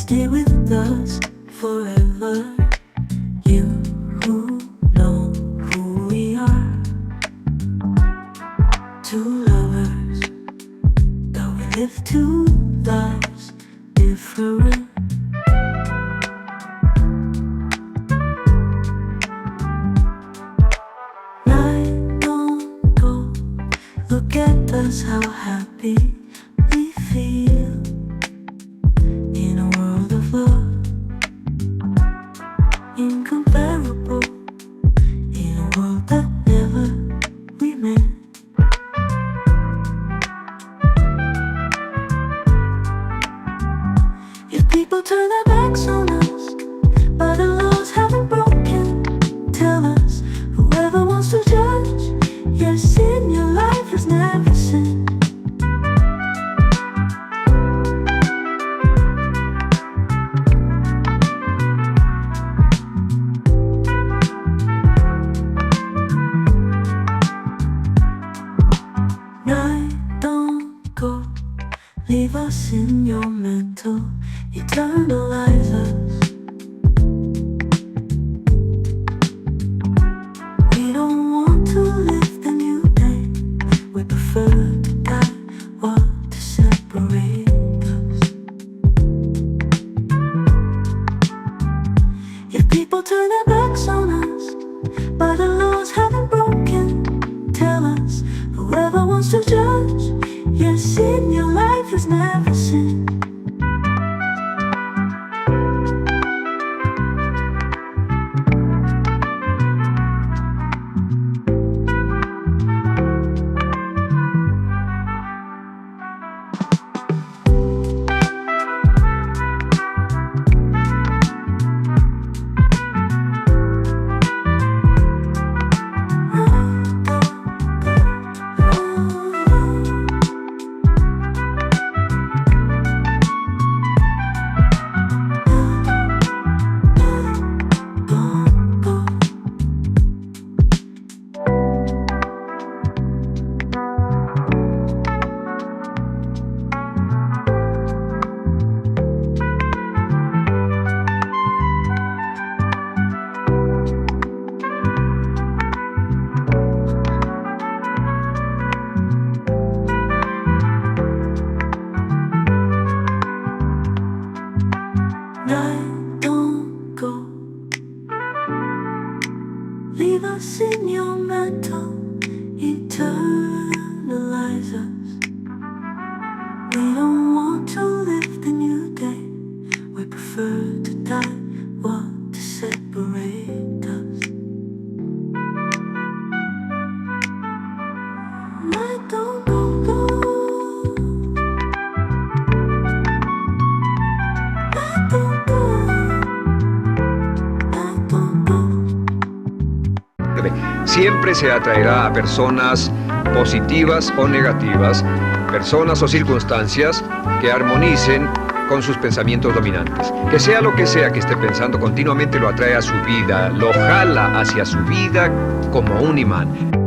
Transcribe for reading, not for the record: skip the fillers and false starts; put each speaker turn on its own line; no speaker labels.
stay with us forever. You who know who we are, two lovers, though we live two lives different. Night don't go, look at us, how happy we feel in a world of love, incomparable, in a world that never we met. If people turn their backs on us, but the laws haven't broken, tell us, whoever wants to judge, yes, in your life has never sinned. Night don't go, leave us in your mental, eternalize us. We don't want to live the new day, we prefer to die, what to separate us. If people turn their backs on us, but the laws haven't broken, tell us, whoever wants to judge, yes, in your life has never sinned. Night don't go, leave us in your mental, eternalize us. We don't want to live the new day, we prefer to die, what to separate us. Night don't go, go. Night don't go. Night don't go.
Siempre se atraerá a personas positivas o negativas, personas o circunstancias que armonicen con sus pensamientos dominantes. Que sea lo que sea que esté pensando, continuamente lo atrae a su vida, lo jala hacia su vida como un imán.